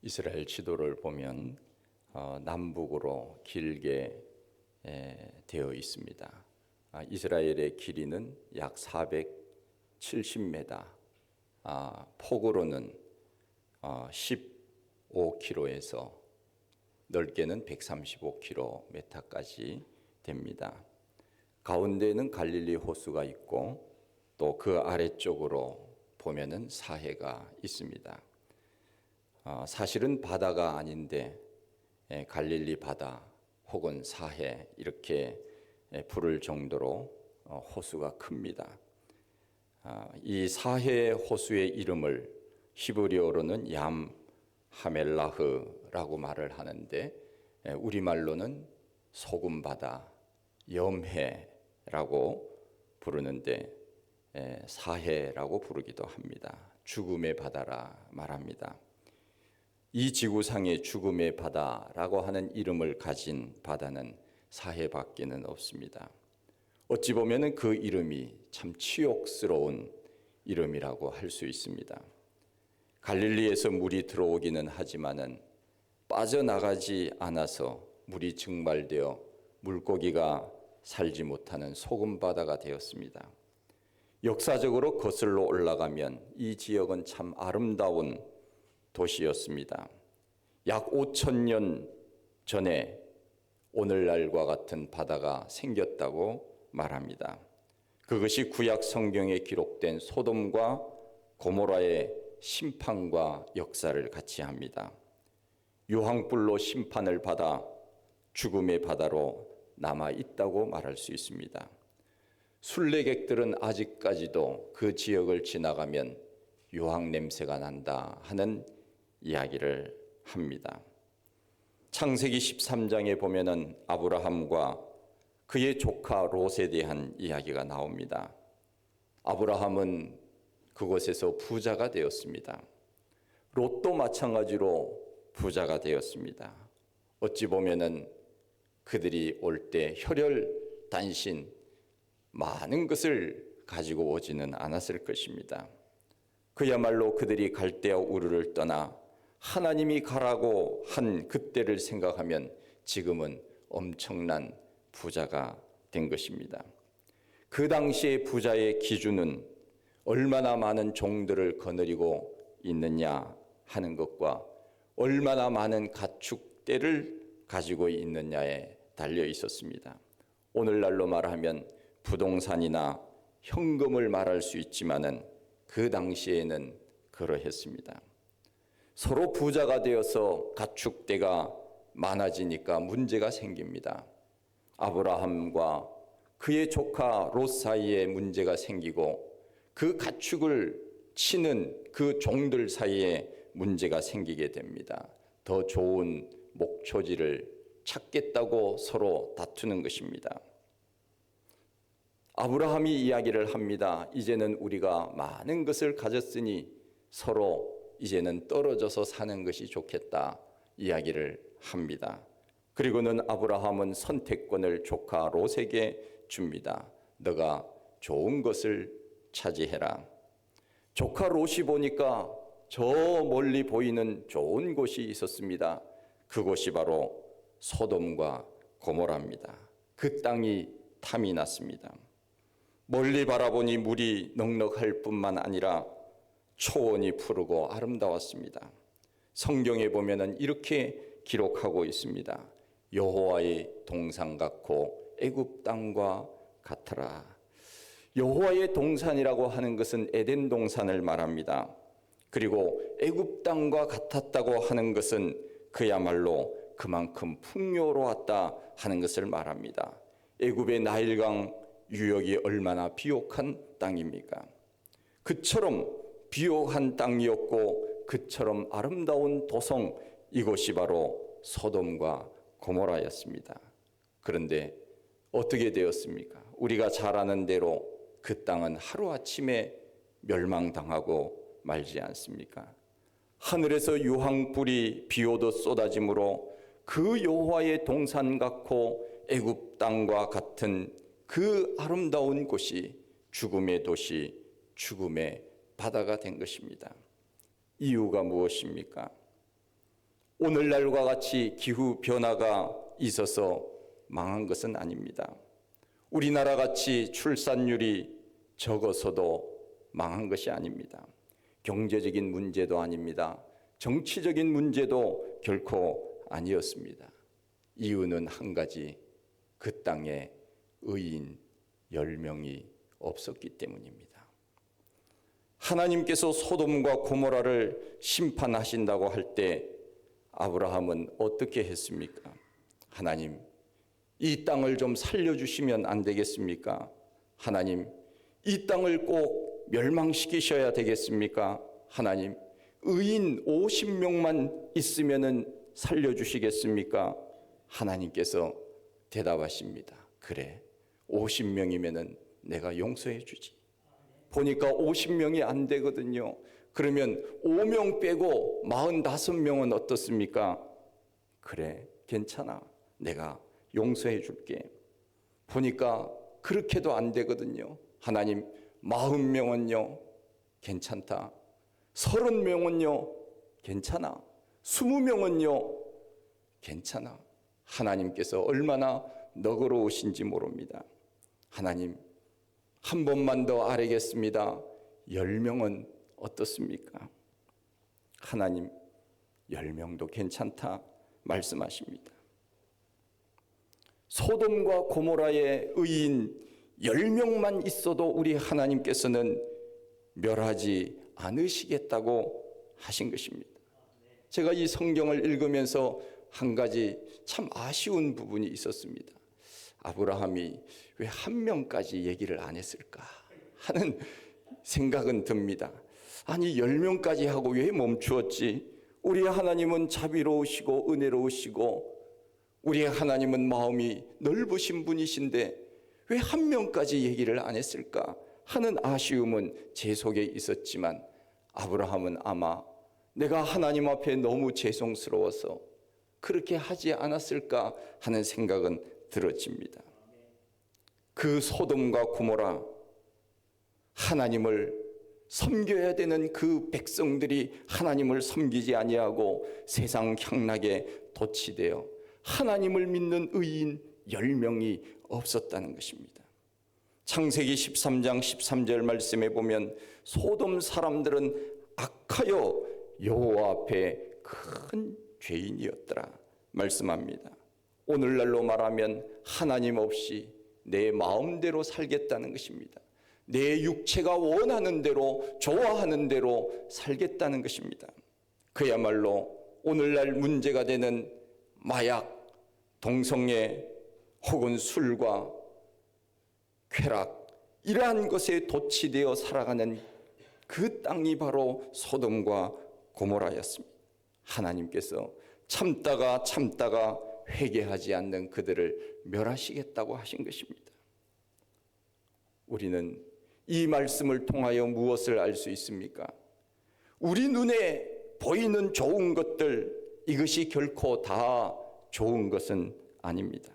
이스라엘 지도를 보면 남북으로 길게 되어 있습니다. 이스라엘의 길이는 약 470m, 폭으로는 15km에서 넓게는 135km까지 됩니다. 가운데는 갈릴리 호수가 있고 또 그 아래쪽으로 보면은 사해가 있습니다. 사실은 바다가 아닌데 갈릴리 바다 혹은 사해 이렇게 부를 정도로 호수가 큽니다. 이 사해 호수의 이름을 히브리어로는 얌 하멜라흐라고 말을 하는데 우리말로는 소금바다, 염해라고 부르는데 사해라고 부르기도 합니다. 죽음의 바다라 말합니다. 이 지구상의 죽음의 바다라고 하는 이름을 가진 바다는 사해밖에는 없습니다. 어찌 보면 그 이름이 참 치욕스러운 이름이라고 할 수 있습니다. 갈릴리에서 물이 들어오기는 하지만은 빠져나가지 않아서 물이 증발되어 물고기가 살지 못하는 소금바다가 되었습니다. 역사적으로 거슬러 올라가면 이 지역은 참 아름다운 도시였습니다. 약 5,000년 전에 오늘날과 같은 바다가 생겼다고 말합니다. 그것이 구약 성경에 기록된 소돔과 고모라의 심판과 역사를 같이 합니다. 유황불로 심판을 받아 죽음의 바다로 남아 있다고 말할 수 있습니다. 순례객들은 아직까지도 그 지역을 지나가면 유황 냄새가 난다 하는 이야기를 합니다. 창세기 13장에 보면은 아브라함과 그의 조카 롯에 대한 이야기가 나옵니다. 아브라함은 그곳에서 부자가 되었습니다. 롯도 마찬가지로 부자가 되었습니다. 어찌 보면은 그들이 올 때 혈혈단신 많은 것을 가지고 오지는 않았을 것입니다. 그야말로 그들이 갈대아 우르를 떠나 하나님이 가라고 한 그때를 생각하면 지금은 엄청난 부자가 된 것입니다. 그 당시의 부자의 기준은 얼마나 많은 종들을 거느리고 있느냐 하는 것과 얼마나 많은 가축대를 가지고 있느냐에 달려 있었습니다. 오늘날로 말하면 부동산이나 현금을 말할 수 있지만은 그 당시에는 그러했습니다. 서로 부자가 되어서 가축대가 많아지니까 문제가 생깁니다. 아브라함과 그의 조카 롯 사이에 문제가 생기고 그 가축을 치는 그 종들 사이에 문제가 생기게 됩니다. 더 좋은 목초지를 찾겠다고 서로 다투는 것입니다. 아브라함이 이야기를 합니다. 이제는 우리가 많은 것을 가졌으니 서로 이제는 떨어져서 사는 것이 좋겠다 이야기를 합니다. 그리고는 아브라함은 선택권을 조카 롯에게 줍니다. 너가 좋은 것을 차지해라. 조카 롯이 보니까 저 멀리 보이는 좋은 곳이 있었습니다. 그곳이 바로 소돔과 고모라입니다. 그 땅이 탐이 났습니다. 멀리 바라보니 물이 넉넉할 뿐만 아니라 초원이 푸르고 아름다웠습니다. 성경에 보면은 이렇게 기록하고 있습니다. 여호와의 동산 같고 애굽 땅과 같으라. 여호와의 동산이라고 하는 것은 에덴 동산을 말합니다. 그리고 애굽 땅과 같았다고 하는 것은 그야말로 그만큼 풍요로웠다 하는 것을 말합니다. 애굽의 나일강 유역이 얼마나 비옥한 땅입니까? 그처럼 비옥한 땅이었고 그처럼 아름다운 도성, 이곳이 바로 소돔과 고모라였습니다. 그런데 어떻게 되었습니까? 우리가 잘 아는 대로 그 땅은 하루아침에 멸망당하고 말지 않습니까? 하늘에서 유황불이 비오듯 쏟아짐으로 그 여호와의 동산 같고 애굽 땅과 같은 그 아름다운 곳이 죽음의 도시, 죽음의 바다가 된 것입니다. 이유가 무엇입니까? 오늘날과 같이 기후 변화가 있어서 망한 것은 아닙니다. 우리나라 같이 출산율이 적어서도 망한 것이 아닙니다. 경제적인 문제도 아닙니다. 정치적인 문제도 결코 아니었습니다. 이유는 한 가지, 그 땅에 의인 10명이 없었기 때문입니다. 하나님께서 소돔과 고모라를 심판하신다고 할 때 아브라함은 어떻게 했습니까? 하나님, 이 땅을 좀 살려주시면 안 되겠습니까? 하나님, 이 땅을 꼭 멸망시키셔야 되겠습니까? 하나님, 의인 50명만 있으면 살려주시겠습니까? 하나님께서 대답하십니다. 그래, 50명이면 내가 용서해 주지. 보니까 50명이 안 되거든요. 그러면 5명 빼고 45명은 어떻습니까? 그래, 괜찮아. 내가 용서해 줄게. 보니까 그렇게도 안 되거든요. 하나님, 40명은요, 괜찮다. 30명은요, 괜찮아. 20명은요, 괜찮아. 하나님께서 얼마나 너그러우신지 모릅니다. 하나님, 한 번만 더 아뢰겠습니다. 10명은 어떻습니까? 하나님, 10명도 괜찮다 말씀하십니다. 소돔과 고모라의 의인 10명만 있어도 우리 하나님께서는 멸하지 않으시겠다고 하신 것입니다. 제가 이 성경을 읽으면서 한 가지 참 아쉬운 부분이 있었습니다. 아브라함이 왜 한 명까지 얘기를 안 했을까 하는 생각은 듭니다. 아니 10명까지 하고 왜 멈추었지? 우리 하나님은 자비로우시고 은혜로우시고 우리의 하나님은 마음이 넓으신 분이신데 왜 한 명까지 얘기를 안 했을까 하는 아쉬움은 제 속에 있었지만 아브라함은 아마 내가 하나님 앞에 너무 죄송스러워서 그렇게 하지 않았을까 하는 생각은 들어집니다. 그 소돔과 고모라, 하나님을 섬겨야 되는 그 백성들이 하나님을 섬기지 아니하고 세상 향락에 도취되어 하나님을 믿는 의인 10명이 없었다는 것입니다. 창세기 13장 13절 말씀에 보면 소돔 사람들은 악하여 여호와 앞에 큰 죄인이었더라 말씀합니다. 오늘날로 말하면 하나님 없이 내 마음대로 살겠다는 것입니다. 내 육체가 원하는 대로 좋아하는 대로 살겠다는 것입니다. 그야말로 오늘날 문제가 되는 마약, 동성애 혹은 술과 쾌락, 이러한 것에 도취되어 살아가는 그 땅이 바로 소돔과 고모라였습니다. 하나님께서 참다가 회개하지 않는 그들을 멸하시겠다고 하신 것입니다. 우리는 이 말씀을 통하여 무엇을 알 수 있습니까? 우리 눈에 보이는 좋은 것들, 이것이 결코 다 좋은 것은 아닙니다.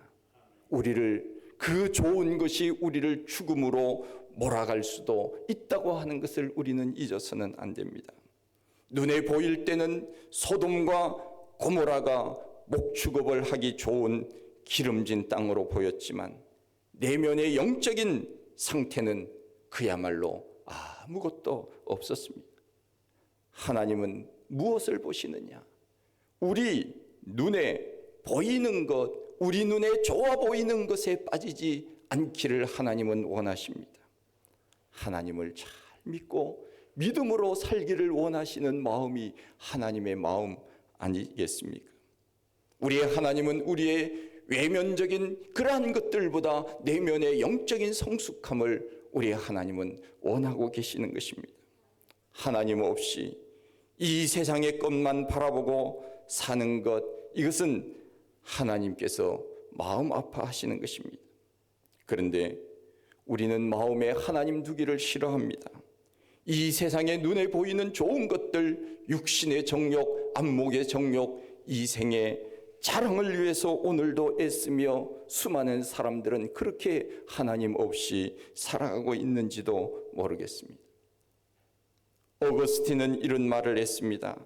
그 좋은 것이 우리를 죽음으로 몰아갈 수도 있다고 하는 것을 우리는 잊어서는 안 됩니다. 눈에 보일 때는 소돔과 고모라가 목축업을 하기 좋은 기름진 땅으로 보였지만 내면의 영적인 상태는 그야말로 아무것도 없었습니다. 하나님은 무엇을 보시느냐? 우리 눈에 보이는 것, 우리 눈에 좋아 보이는 것에 빠지지 않기를 하나님은 원하십니다. 하나님을 잘 믿고 믿음으로 살기를 원하시는 마음이 하나님의 마음 아니겠습니까? 우리의 하나님은 우리의 외면적인 그러한 것들보다 내면의 영적인 성숙함을 우리의 하나님은 원하고 계시는 것입니다. 하나님 없이 이 세상의 것만 바라보고 사는 것, 이것은 하나님께서 마음 아파하시는 것입니다. 그런데 우리는 마음에 하나님 두기를 싫어합니다. 이 세상에 눈에 보이는 좋은 것들, 육신의 정욕, 안목의 정욕, 이생의 자랑을 위해서 오늘도 애쓰며 수많은 사람들은 그렇게 하나님 없이 살아가고 있는지도 모르겠습니다. 어거스틴은 이런 말을 했습니다.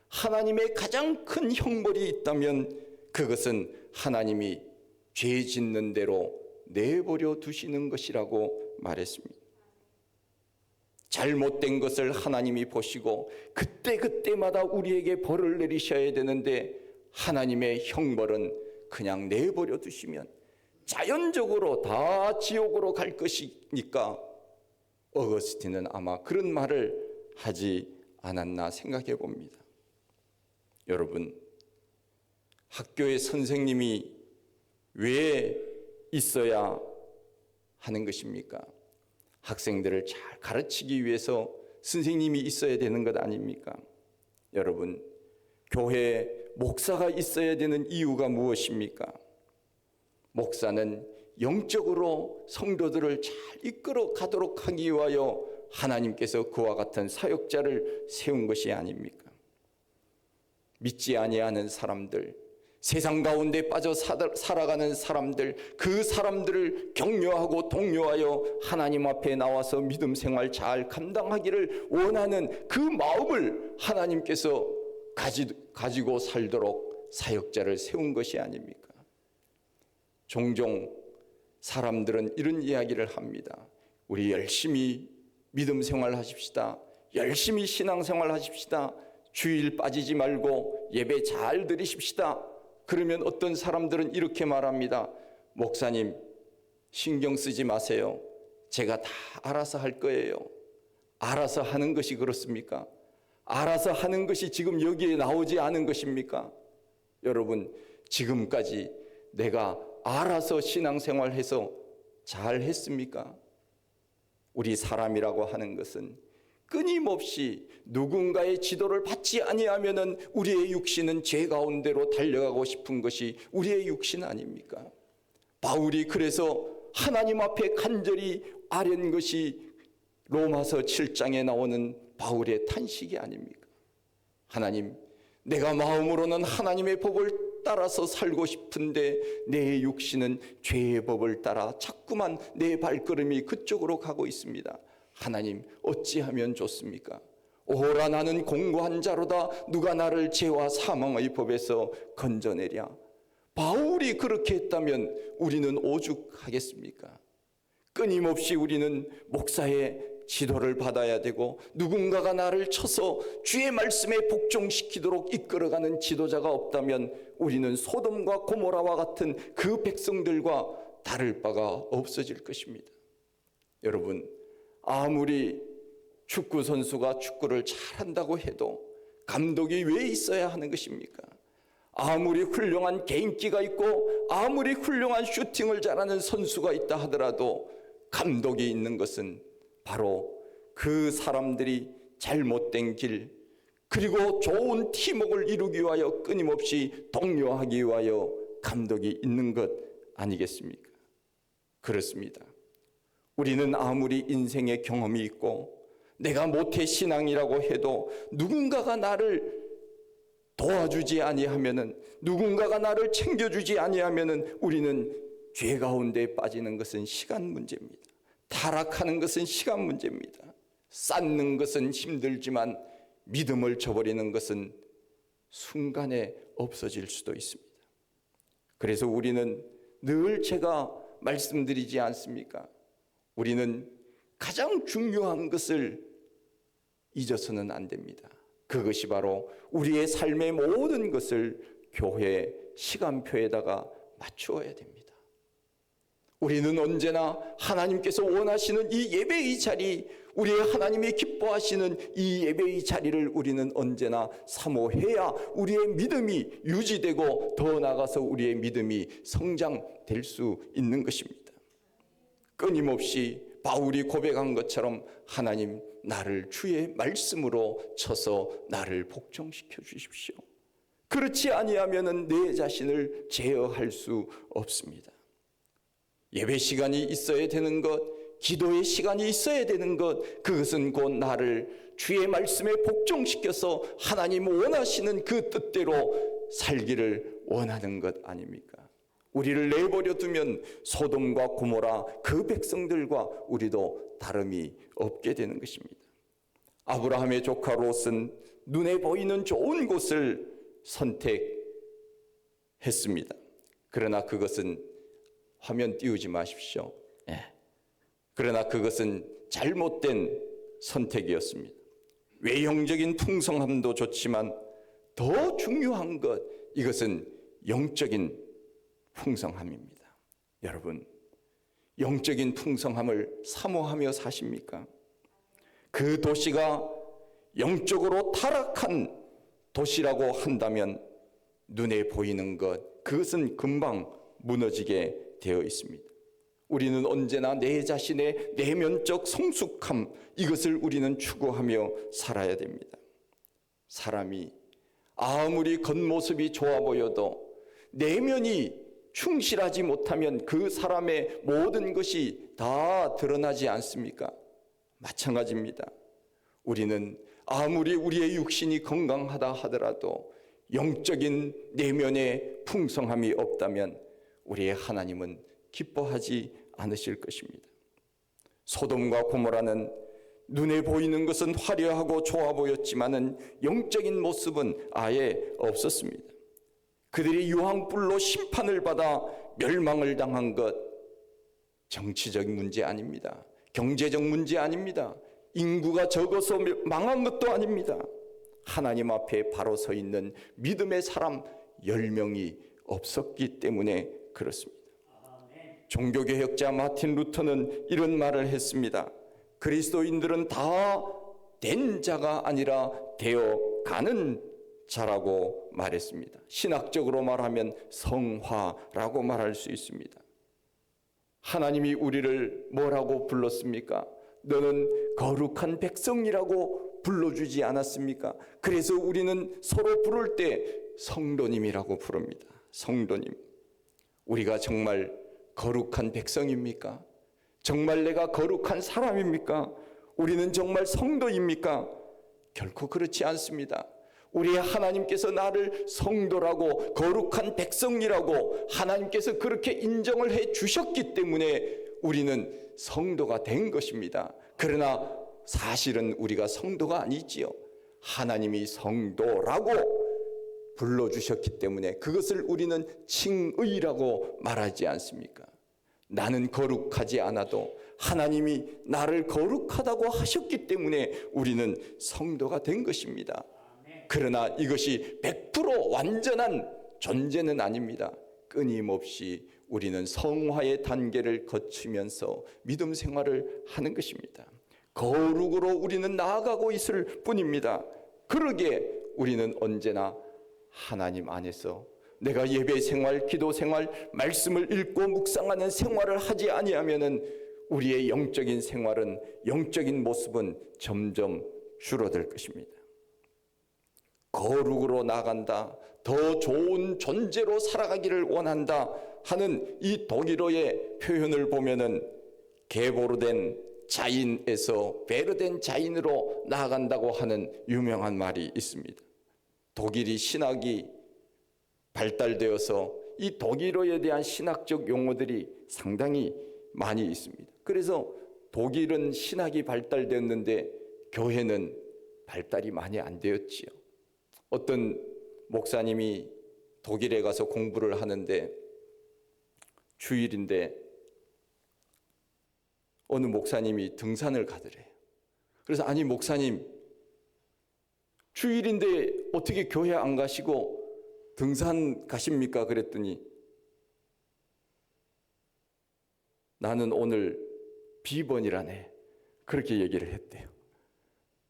하나님의 가장 큰 형벌이 있다면 그것은 하나님이 죄 짓는 대로 내버려 두시는 것이라고 말했습니다. 잘못된 것을 하나님이 보시고 그때그때마다 우리에게 벌을 내리셔야 되는데 하나님의 형벌은 그냥 내버려 두시면 자연적으로 다 지옥으로 갈 것이니까 어거스틴은 아마 그런 말을 하지 않았나 생각해 봅니다. 여러분, 학교에 선생님이 왜 있어야 하는 것입니까? 학생들을 잘 가르치기 위해서 선생님이 있어야 되는 것 아닙니까? 여러분, 교회에 목사가 있어야 되는 이유가 무엇입니까? 목사는 영적으로 성도들을 잘 이끌어 가도록 하기 위하여 하나님께서 그와 같은 사역자를 세운 것이 아닙니까? 믿지 아니하는 사람들, 세상 가운데 빠져 살아가는 사람들, 그 사람들을 격려하고 독려하여 하나님 앞에 나와서 믿음 생활 잘 감당하기를 원하는 그 마음을 하나님께서 가지고 살도록 사역자를 세운 것이 아닙니까? 종종 사람들은 이런 이야기를 합니다. 우리 열심히 믿음 생활 하십시다. 열심히 신앙 생활 하십시다. 주일 빠지지 말고 예배 잘 드리십시다. 그러면 어떤 사람들은 이렇게 말합니다. 목사님, 신경 쓰지 마세요. 제가 다 알아서 할 거예요. 알아서 하는 것이 그렇습니까? 알아서 하는 것이 지금 여기에 나오지 않은 것입니까? 여러분, 지금까지 내가 알아서 신앙생활해서 잘 했습니까? 우리 사람이라고 하는 것은 끊임없이 누군가의 지도를 받지 아니하면은 우리의 육신은 죄 가운데로 달려가고 싶은 것이 우리의 육신 아닙니까? 바울이 그래서 하나님 앞에 간절히 아뢰는 것이 로마서 7장에 나오는 바울의 탄식이 아닙니까? 하나님, 내가 마음으로는 하나님의 법을 따라서 살고 싶은데 내 육신은 죄의 법을 따라 자꾸만 내 발걸음이 그쪽으로 가고 있습니다. 하나님, 어찌하면 좋습니까? 오호라, 나는 공고한 자로다. 누가 나를 죄와 사망의 법에서 건져내랴. 바울이 그렇게 했다면 우리는 오죽하겠습니까? 끊임없이 우리는 목사의 지도를 받아야 되고 누군가가 나를 쳐서 주의 말씀에 복종시키도록 이끌어가는 지도자가 없다면 우리는 소돔과 고모라와 같은 그 백성들과 다를 바가 없어질 것입니다. 여러분, 아무리 축구 선수가 축구를 잘한다고 해도 감독이 왜 있어야 하는 것입니까? 아무리 훌륭한 개인기가 있고 아무리 훌륭한 슈팅을 잘하는 선수가 있다 하더라도 감독이 있는 것은 바로 그 사람들이 잘못된 길, 그리고 좋은 팀워크를 이루기 위하여 끊임없이 독려하기 위하여 감독이 있는 것 아니겠습니까? 그렇습니다. 우리는 아무리 인생의 경험이 있고 내가 모태 신앙이라고 해도 누군가가 나를 도와주지 아니하면은, 누군가가 나를 챙겨주지 아니하면은 우리는 죄 가운데 빠지는 것은 시간 문제입니다. 타락하는 것은 시간 문제입니다. 쌓는 것은 힘들지만 믿음을 저버리는 것은 순간에 없어질 수도 있습니다. 그래서 우리는 늘 제가 말씀드리지 않습니까? 우리는 가장 중요한 것을 잊어서는 안 됩니다. 그것이 바로 우리의 삶의 모든 것을 교회 시간표에다가 맞추어야 됩니다. 우리는 언제나 하나님께서 원하시는 이 예배의 자리, 우리의 하나님이 기뻐하시는 이 예배의 자리를 우리는 언제나 사모해야 우리의 믿음이 유지되고 더 나아가서 우리의 믿음이 성장될 수 있는 것입니다. 끊임없이 바울이 고백한 것처럼 하나님, 나를 주의 말씀으로 쳐서 나를 복종시켜 주십시오. 그렇지 아니하면은 내 자신을 제어할 수 없습니다. 예배 시간이 있어야 되는 것, 기도의 시간이 있어야 되는 것, 그것은 곧 나를 주의 말씀에 복종시켜서 하나님 원하시는 그 뜻대로 살기를 원하는 것 아닙니까? 우리를 내버려 두면 소돔과 고모라 그 백성들과 우리도 다름이 없게 되는 것입니다. 아브라함의 조카 롯은 눈에 보이는 좋은 곳을 선택했습니다. 그러나 그것은 화면 띄우지 마십시오. 그러나 그것은 잘못된 선택이었습니다. 외형적인 풍성함도 좋지만 더 중요한 것, 이것은 영적인 풍성함입니다. 여러분, 영적인 풍성함을 사모하며 사십니까? 그 도시가 영적으로 타락한 도시라고 한다면 눈에 보이는 것, 그것은 금방 무너지게 되어 있습니다. 우리는 언제나 내 자신의 내면적 성숙함, 이것을 우리는 추구하며 살아야 됩니다. 사람이 아무리 겉모습이 좋아 보여도 내면이 충실하지 못하면 그 사람의 모든 것이 다 드러나지 않습니까? 마찬가지입니다. 우리는 아무리 우리의 육신이 건강하다 하더라도 영적인 내면의 풍성함이 없다면 우리의 하나님은 기뻐하지 않으실 것입니다. 소돔과 고모라는 눈에 보이는 것은 화려하고 좋아 보였지만은 영적인 모습은 아예 없었습니다. 그들이 유황불로 심판을 받아 멸망을 당한 것, 정치적 문제 아닙니다. 경제적 문제 아닙니다. 인구가 적어서 망한 것도 아닙니다. 하나님 앞에 바로 서 있는 믿음의 사람 10명이 없었기 때문에 그렇습니다. 종교개혁자 마틴 루터는 이런 말을 했습니다. 그리스도인들은 다 된 자가 아니라 되어가는 자라고 말했습니다. 신학적으로 말하면 성화라고 말할 수 있습니다. 하나님이 우리를 뭐라고 불렀습니까? 너는 거룩한 백성이라고 불러주지 않았습니까? 그래서 우리는 서로 부를 때 성도님이라고 부릅니다. 성도님. 우리가 정말 거룩한 백성입니까? 정말 내가 거룩한 사람입니까? 우리는 정말 성도입니까? 결코 그렇지 않습니다. 우리 하나님께서 나를 성도라고 거룩한 백성이라고 하나님께서 그렇게 인정을 해 주셨기 때문에 우리는 성도가 된 것입니다. 그러나 사실은 우리가 성도가 아니지요. 하나님이 성도라고 불러주셨기 때문에 그것을 우리는 칭의라고 말하지 않습니까? 나는 거룩하지 않아도 하나님이 나를 거룩하다고 하셨기 때문에 우리는 성도가 된 것입니다. 그러나 이것이 100% 완전한 존재는 아닙니다. 끊임없이 우리는 성화의 단계를 거치면서 믿음 생활을 하는 것입니다. 거룩으로 우리는 나아가고 있을 뿐입니다. 그러기에 우리는 언제나 하나님 안에서 내가 예배 생활, 기도 생활, 말씀을 읽고 묵상하는 생활을 하지 아니하면은 우리의 영적인 생활은, 영적인 모습은 점점 줄어들 것입니다. 거룩으로 나간다, 더 좋은 존재로 살아가기를 원한다 하는 이 독일어의 표현을 보면은 게보르된 자인에서 베르된 자인으로 나아간다고 하는 유명한 말이 있습니다. 독일이 신학이 발달되어서 이 독일어에 대한 신학적 용어들이 상당히 많이 있습니다. 그래서 독일은 신학이 발달되었는데 교회는 발달이 많이 안 되었지요. 어떤 목사님이 독일에 가서 공부를 하는데 주일인데 어느 목사님이 등산을 가더래요. 그래서 아니 목사님 주일인데 어떻게 교회 안 가시고 등산 가십니까? 그랬더니 나는 오늘 비번이라네. 그렇게 얘기를 했대요.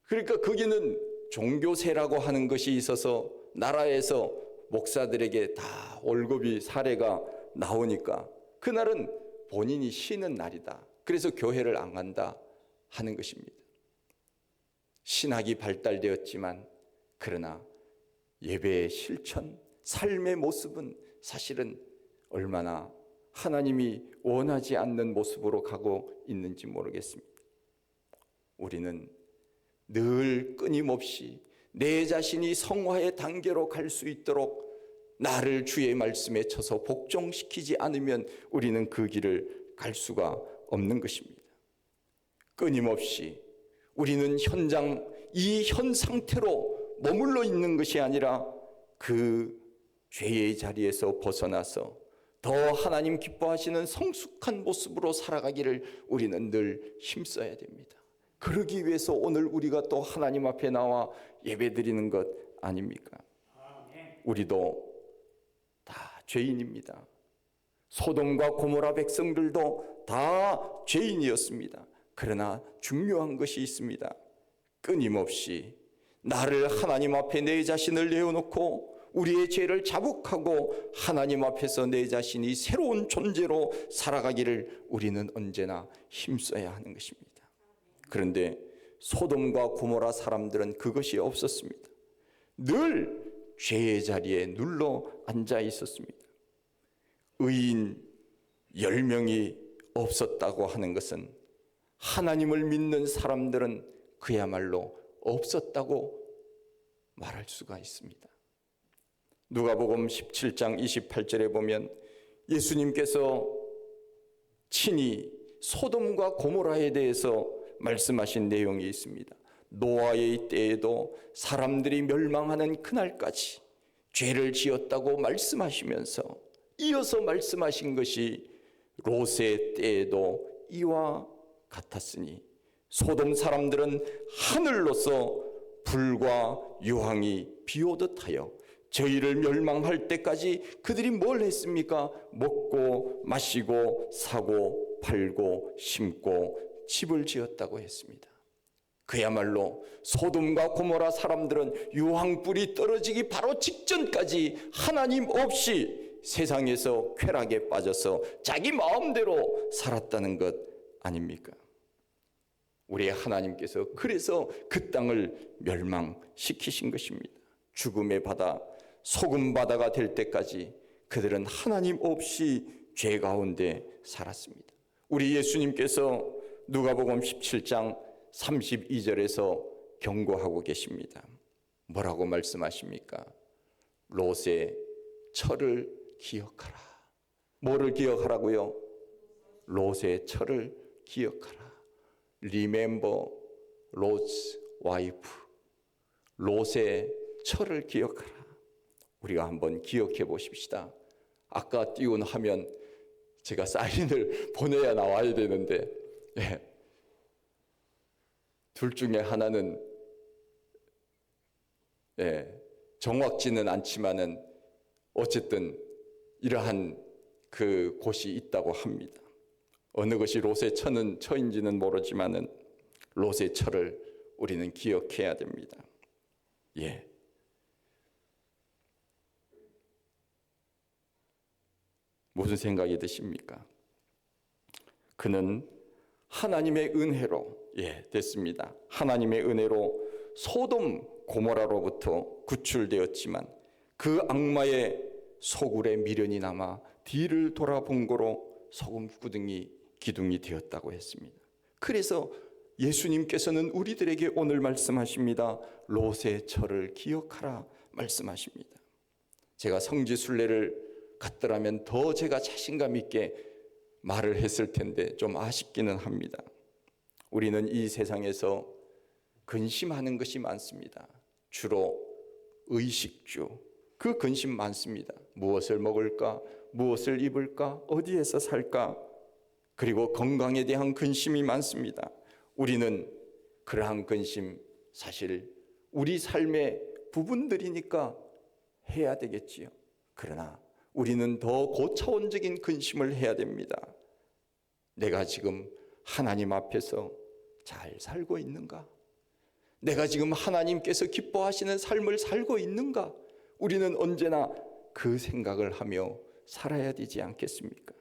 그러니까 거기는 종교세라고 하는 것이 있어서 나라에서 목사들에게 다 월급이 사례가 나오니까 그날은 본인이 쉬는 날이다. 그래서 교회를 안 간다 하는 것입니다. 신학이 발달되었지만 그러나 예배의 실천, 삶의 모습은 사실은 얼마나 하나님이 원하지 않는 모습으로 가고 있는지 모르겠습니다. 우리는 늘 끊임없이 내 자신이 성화의 단계로 갈 수 있도록 나를 주의 말씀에 쳐서 복종시키지 않으면 우리는 그 길을 갈 수가 없는 것입니다. 끊임없이 우리는 이 현 상태로 머물러 있는 것이 아니라 그 죄의 자리에서 벗어나서 더 하나님 기뻐하시는 성숙한 모습으로 살아가기를 우리는 늘 힘써야 됩니다. 그러기 위해서 오늘 우리가 또 하나님 앞에 나와 예배드리는 것 아닙니까? 우리도 다 죄인입니다. 소돔과 고모라 백성들도 다 죄인이었습니다. 그러나 중요한 것이 있습니다. 끊임없이 나를 하나님 앞에 내 자신을 내어놓고 우리의 죄를 자복하고 하나님 앞에서 내 자신이 새로운 존재로 살아가기를 우리는 언제나 힘써야 하는 것입니다. 그런데 소돔과 고모라 사람들은 그것이 없었습니다. 늘 죄의 자리에 눌러 앉아 있었습니다. 의인 10명이 없었다고 하는 것은 하나님을 믿는 사람들은 그야말로 없었다고 말할 수가 있습니다. 누가복음 17장 28절에 보면 예수님께서 친히 소돔과 고모라에 대해서 말씀하신 내용이 있습니다. 노아의 때에도 사람들이 멸망하는 그날까지 죄를 지었다고 말씀하시면서 이어서 말씀하신 것이 롯의 때에도 이와 같았으니 소돔 사람들은 하늘로서 불과 유황이 비오듯 하여 저희를 멸망할 때까지 그들이 뭘 했습니까? 먹고 마시고 사고 팔고 심고 집을 지었다고 했습니다. 그야말로 소돔과 고모라 사람들은 유황불이 떨어지기 바로 직전까지 하나님 없이 세상에서 쾌락에 빠져서 자기 마음대로 살았다는 것 아닙니까? 우리 하나님께서 그래서 그 땅을 멸망시키신 것입니다. 죽음의 바다, 소금 바다가 될 때까지 그들은 하나님 없이 죄 가운데 살았습니다. 우리 예수님께서 누가복음 17장 32절에서 경고하고 계십니다. 뭐라고 말씀하십니까? 롯의 철을 기억하라. 뭐를 기억하라고요? 롯의 철을 기억하라. Remember Lot's wife. 롯의 철을 기억하라. 우리가 한번 기억해 보십시다. 아까 띄운 화면 제가 사인을 보내야 나와야 되는데 둘 중에 하나는 정확지는 않지만은 어쨌든 이러한 그 곳이 있다고 합니다. 어느 것이 롯의 처인지는 모르지만은 롯의 처를 우리는 기억해야 됩니다. 무슨 생각이 드십니까? 그는 하나님의 은혜로 됐습니다. 하나님의 은혜로 소돔 고모라로부터 구출되었지만 그 악마의 소굴에 미련이 남아 뒤를 돌아본 거로 소금 기둥이 되었다고 했습니다. 그래서 예수님께서는 우리들에게 오늘 말씀하십니다. 롯의 철을 기억하라 말씀하십니다. 제가 성지순례를 갔더라면 더 제가 자신감 있게 말을 했을 텐데 좀 아쉽기는 합니다. 우리는 이 세상에서 근심하는 것이 많습니다. 주로 의식주, 그 근심 많습니다. 무엇을 먹을까? 무엇을 입을까? 어디에서 살까? 그리고 건강에 대한 근심이 많습니다. 우리는 그러한 근심 사실 우리 삶의 부분들이니까 해야 되겠지요. 그러나 우리는 더 고차원적인 근심을 해야 됩니다. 내가 지금 하나님 앞에서 잘 살고 있는가? 내가 지금 하나님께서 기뻐하시는 삶을 살고 있는가? 우리는 언제나 그 생각을 하며 살아야 되지 않겠습니까?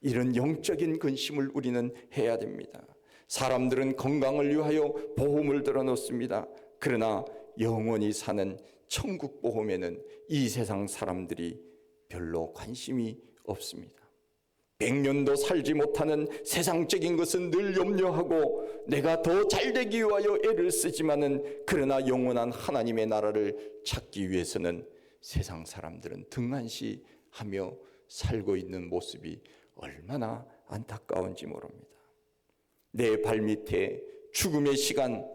이런 영적인 근심을 우리는 해야 됩니다. 사람들은 건강을 위하여 보험을 들어놓습니다. 그러나 영원히 사는 천국 보험에는 이 세상 사람들이 별로 관심이 없습니다. 100년도 살지 못하는 세상적인 것은 늘 염려하고 내가 더 잘되기 위하여 애를 쓰지만은 그러나 영원한 하나님의 나라를 찾기 위해서는 세상 사람들은 등한시하며 살고 있는 모습이 얼마나 안타까운지 모릅니다. 내 발밑에 죽음의 시간,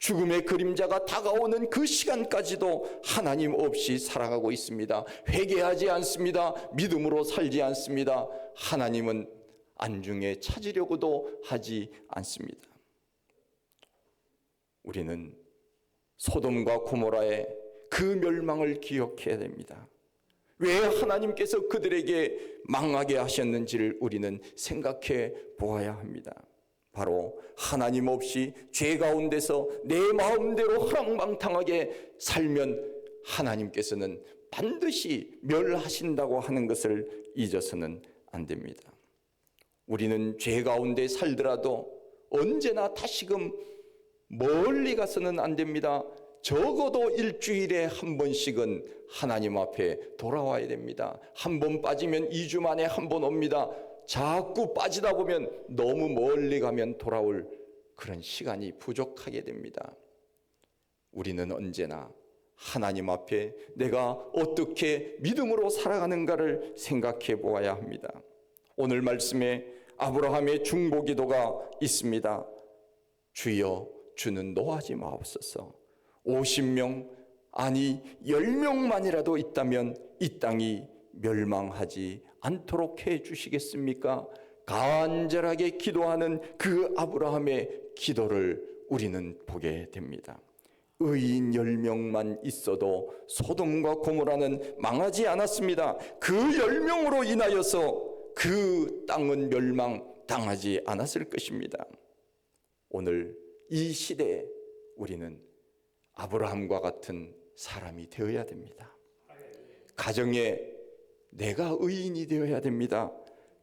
죽음의 그림자가 다가오는 그 시간까지도 하나님 없이 살아가고 있습니다. 회개하지 않습니다. 믿음으로 살지 않습니다. 하나님은 안중에 찾으려고도 하지 않습니다. 우리는 소돔과 고모라의 그 멸망을 기억해야 됩니다. 왜 하나님께서 그들에게 망하게 하셨는지를 우리는 생각해 보아야 합니다. 바로 하나님 없이 죄 가운데서 내 마음대로 허랑방탕하게 살면 하나님께서는 반드시 멸하신다고 하는 것을 잊어서는 안 됩니다. 우리는 죄 가운데 살더라도 언제나 다시금 멀리 가서는 안 됩니다. 적어도 일주일에 한 번씩은 하나님 앞에 돌아와야 됩니다. 한 번 빠지면 2주 만에 한 번 옵니다. 자꾸 빠지다 보면 너무 멀리 가면 돌아올 그런 시간이 부족하게 됩니다. 우리는 언제나 하나님 앞에 내가 어떻게 믿음으로 살아가는가를 생각해 보아야 합니다. 오늘 말씀에 아브라함의 중보기도가 있습니다. 주여 주는 노하지 마옵소서. 50명 아니 10명만이라도 있다면 이 땅이 멸망하지 않도록 해 주시겠습니까? 간절하게 기도하는 그 아브라함의 기도를 우리는 보게 됩니다. 의인 10명만 있어도 소돔과 고모라는 망하지 않았습니다. 그 10명으로 인하여서 그 땅은 멸망당하지 않았을 것입니다. 오늘 이 시대에 우리는 아브라함과 같은 사람이 되어야 됩니다. 가정에 내가 의인이 되어야 됩니다.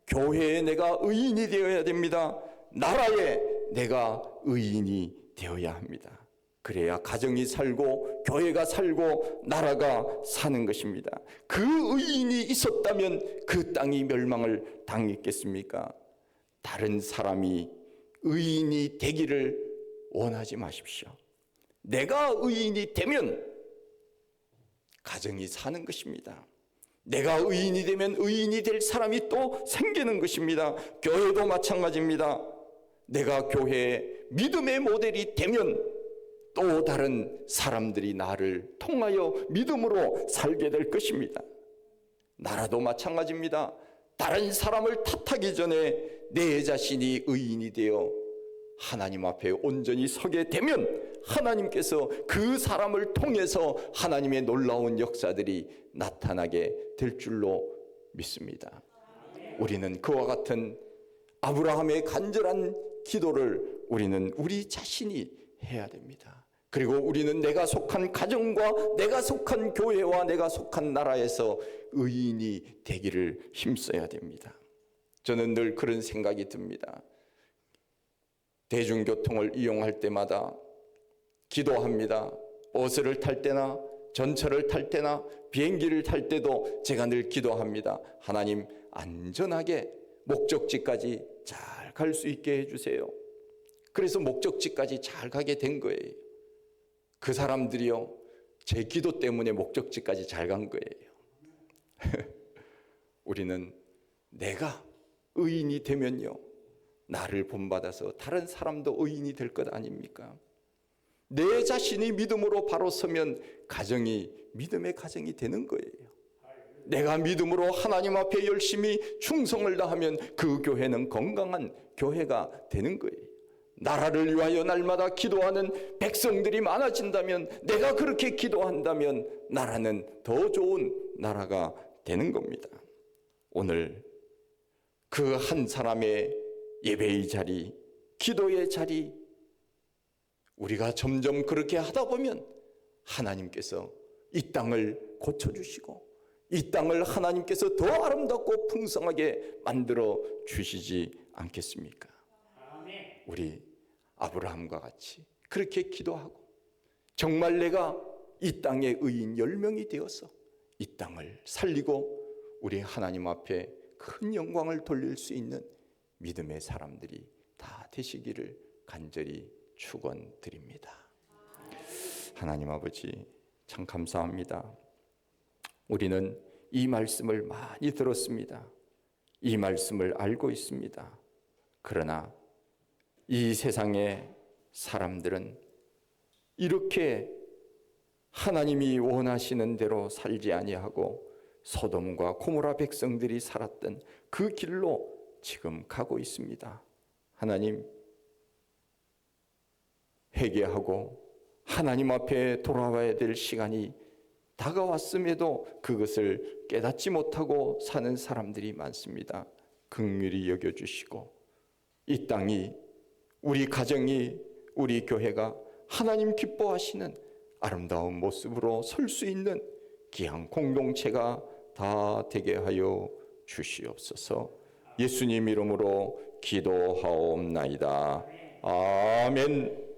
교회에 내가 의인이 되어야 됩니다. 나라에 내가 의인이 되어야 합니다. 그래야 가정이 살고 교회가 살고 나라가 사는 것입니다. 그 의인이 있었다면 그 땅이 멸망을 당했겠습니까? 다른 사람이 의인이 되기를 원하지 마십시오. 내가 의인이 되면 가정이 사는 것입니다. 내가 의인이 되면 의인이 될 사람이 또 생기는 것입니다. 교회도 마찬가지입니다. 내가 교회에 믿음의 모델이 되면 또 다른 사람들이 나를 통하여 믿음으로 살게 될 것입니다. 나라도 마찬가지입니다. 다른 사람을 탓하기 전에 내 자신이 의인이 되어 하나님 앞에 온전히 서게 되면 하나님께서 그 사람을 통해서 하나님의 놀라운 역사들이 나타나게 될 줄로 믿습니다. 우리는 그와 같은 아브라함의 간절한 기도를 우리는 우리 자신이 해야 됩니다. 그리고 우리는 내가 속한 가정과 내가 속한 교회와 내가 속한 나라에서 의인이 되기를 힘써야 됩니다. 저는 늘 그런 생각이 듭니다. 대중교통을 이용할 때마다 기도합니다. 버스를 탈 때나 전철을 탈 때나 비행기를 탈 때도 제가 늘 기도합니다. 하나님 안전하게 목적지까지 잘 갈 수 있게 해주세요. 그래서 목적지까지 잘 가게 된 거예요. 그 사람들이요, 제 기도 때문에 목적지까지 잘 간 거예요. 우리는 내가 의인이 되면요, 나를 본받아서 다른 사람도 의인이 될 것 아닙니까? 내 자신이 믿음으로 바로 서면 가정이 믿음의 가정이 되는 거예요. 내가 믿음으로 하나님 앞에 열심히 충성을 다하면 그 교회는 건강한 교회가 되는 거예요. 나라를 위하여 날마다 기도하는 백성들이 많아진다면, 내가 그렇게 기도한다면 나라는 더 좋은 나라가 되는 겁니다. 오늘 그 한 사람의 예배의 자리, 기도의 자리, 우리가 점점 그렇게 하다 보면 하나님께서 이 땅을 고쳐주시고 이 땅을 하나님께서 더 아름답고 풍성하게 만들어 주시지 않겠습니까? 우리 아브라함과 같이 그렇게 기도하고 정말 내가 이 땅의 의인 10명이 되어서 이 땅을 살리고 우리 하나님 앞에 큰 영광을 돌릴 수 있는 믿음의 사람들이 다 되시기를 간절히 축원드립니다. 하나님 아버지 참 감사합니다. 우리는 이 말씀을 많이 들었습니다. 이 말씀을 알고 있습니다. 그러나 이 세상의 사람들은 이렇게 하나님이 원하시는 대로 살지 아니하고 소돔과 고모라 백성들이 살았던 그 길로 지금 가고 있습니다. 하나님, 회개하고 하나님 앞에 돌아와야 될 시간이 다가왔음에도 그것을 깨닫지 못하고 사는 사람들이 많습니다. 긍휼히 여겨주시고 이 땅이, 우리 가정이, 우리 교회가 하나님 기뻐하시는 아름다운 모습으로 설 수 있는 귀한 공동체가 다 되게 하여 주시옵소서. 예수님 이름으로 기도하옵나이다. 아멘.